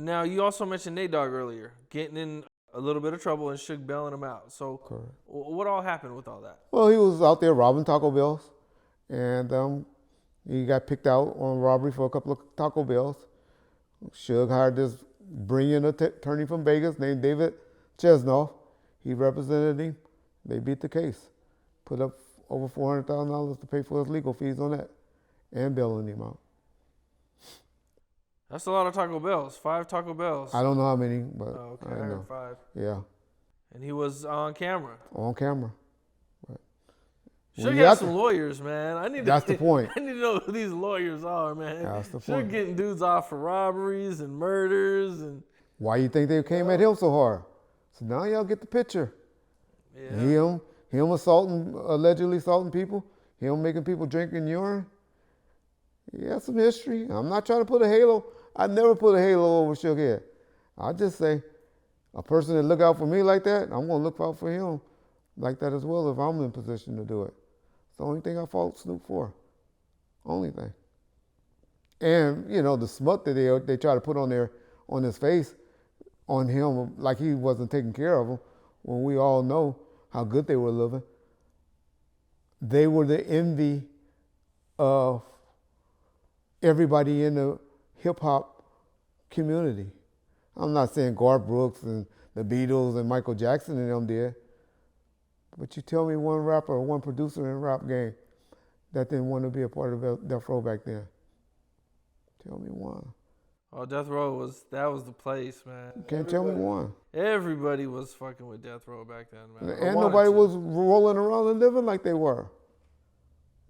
Now, you also mentioned Nate Dogg earlier, getting in a little bit of trouble and Suge bailing him out. So, Correct. What all happened with all that? Well, he was out there robbing Taco Bells, and he got picked out on robbery for a couple of Taco Bells. Suge hired this brilliant attorney from Vegas named David Chesnoff. He represented him. They beat the case. Put up over $400,000 to pay for his legal fees on that and bailing him out. That's a lot of Taco Bells. 5 Taco Bells. I don't know how many, but Okay, I I know. heard 5. Yeah, And he was on camera. on camera. Suge has some lawyers, man. That's the point. I need to know who these lawyers are, man. That's the Suge point. getting dudes off for robberies and murders and. Why you think they came at him so hard? So now y'all get the picture. Yeah. Him allegedly assaulting people. Him making people drink in urine. He has some history. I'm not trying to put a halo. I never put a halo over Suge head. I just say, a person that look out for me like that, I'm gonna look out for him like that as well if I'm in position to do it. It's the only thing I fault Snoop for. Only thing. And the smut that they try to put on his face, on him, like he wasn't taking care of them, when we all know how good they were living. They were the envy of everybody in the hip hop community. I'm not saying Garth Brooks and the Beatles and Michael Jackson and them did, but you tell me one rapper or one producer in rap game that didn't want to be a part of Death Row back then. Tell me one. Oh, Death Row was the place, man. You can't tell me one. Everybody was fucking with Death Row back then, man. And nobody was rolling around and living like they were.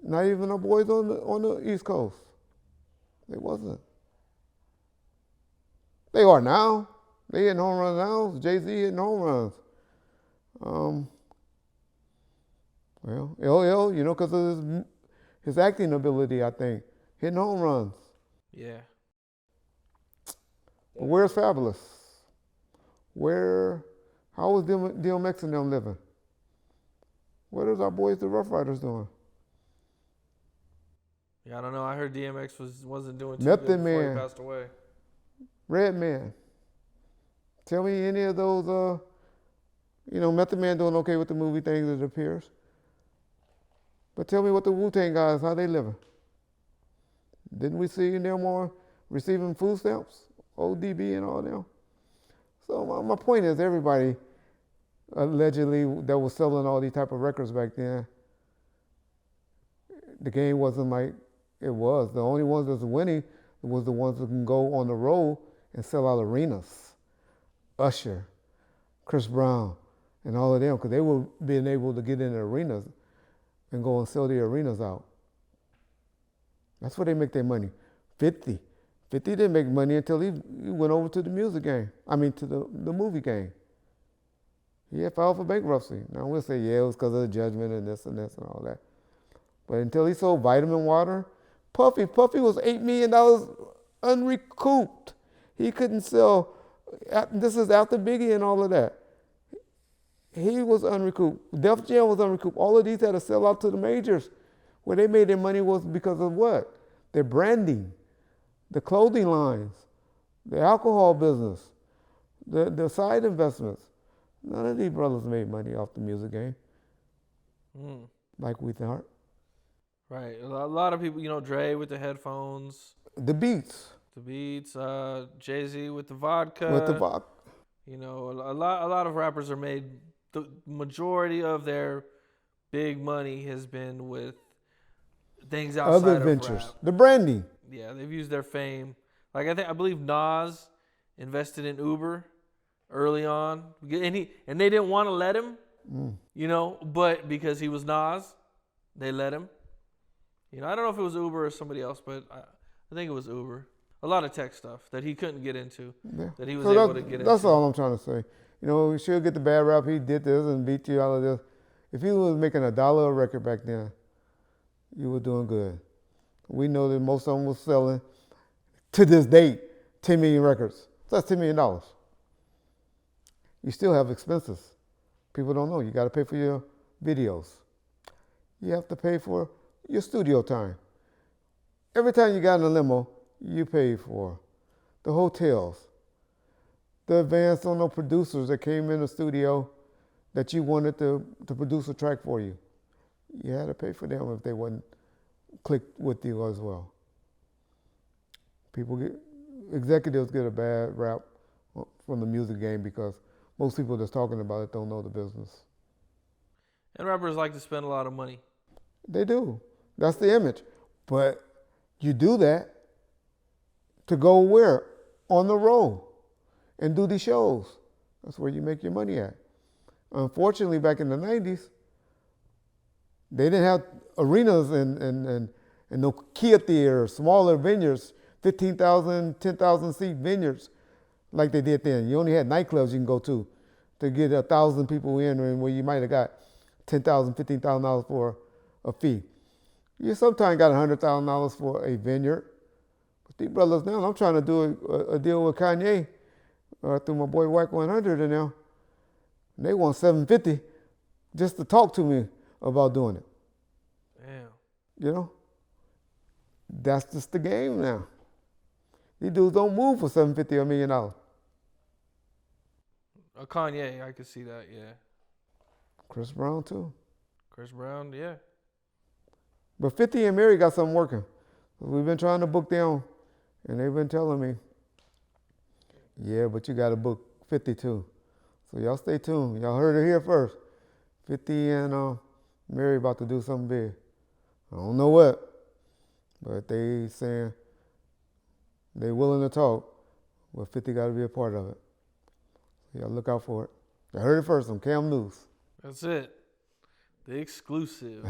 Not even the boys on the East Coast. They wasn't. They are now. They hitting home runs now. Jay-Z hitting home runs. Well, LL, because of his acting ability, I think. Hitting home runs. Yeah. But where's Fabulous? How was DMX and them living? What is our boys, the Rough Riders, doing? Yeah, I don't know. I heard DMX wasn't doing too Method good before Man. he passed away. Redman. Tell me any of those, Method Man doing okay with the movie things, it appears. But tell me what the Wu-Tang guys, how they living? Didn't we see them more receiving food stamps? ODB and all them. So my point is, everybody allegedly that was selling all these type of records back then, the game wasn't like it was. The only ones that's winning was the ones that can go on the road and sell out arenas. Usher, Chris Brown, and all of them, because they were being able to get in the arenas and go and sell the arenas out. That's where they make their money. 50 didn't make money until he went over to the music game. To the movie game. He had filed for bankruptcy. Now we'll say, yeah, it was because of the judgment and this and all that. But until he sold vitamin water, Puffy was $8 million unrecouped. He couldn't sell, this is after Biggie and all of that. He was unrecouped. Def Jam was unrecouped. All of these had to sell out to the majors. Where they made their money was because of what? Their branding, the clothing lines, the alcohol business, the side investments. None of these brothers made money off the music game. Like we thought. Right. A lot of people, Dre with the headphones. The beats. Jay-Z with the vodka. A lot of rappers are made, the majority of their big money has been with things outside Other of ventures. rap. The branding. Yeah, they've used their fame. Like I believe Nas invested in Uber early on, and they didn't want to let him, but because he was Nas, they let him. I don't know if it was Uber or somebody else, but I think it was Uber. A lot of tech stuff that he couldn't get into, that he was able to get into. That's all I'm trying to say. We should get the bad rap. He did this and beat you out of this. If he was making $1 a record back then, you were doing good. We know that most of them was selling, to this date, 10 million records. So that's $10 million. You still have expenses. People don't know. You got to pay for your videos. You have to pay for your studio time. Every time you got in a limo, you paid for the hotels, the advance on the producers that came in the studio that you wanted to produce a track for you. You had to pay for them if they wouldn't click with you as well. Executives get a bad rap from the music game because most people that's talking about it don't know the business. And rappers like to spend a lot of money. They do. That's the image. But you do that to go where? On the road and do these shows. That's where you make your money at. Unfortunately, back in the 90s, they didn't have arenas and no Kia theaters, smaller venues, 15,000, 10,000 seat vineyards like they did then. You only had nightclubs you can go to get 1,000 people in where you might have got $10,000, $15,000 for a fee. You sometimes got $100,000 for a vineyard. But these brothers now, I'm trying to do a deal with Kanye through my boy Whack 100 and now. They want $750 just to talk to me about doing it. Damn. You know? That's just the game now. These dudes don't move for $750 or $1 million. Kanye, I could see that, yeah. Chris Brown too. Chris Brown, yeah. But 50 and Mary got something working. We've been trying to book them, and they've been telling me, yeah, but you got to book 50 too. So y'all stay tuned. Y'all heard it here first. 50 and Mary about to do something big. I don't know what, but they saying they willing to talk, but 50 got to be a part of it. So y'all look out for it. I heard it first on Cam News. That's it. The exclusive.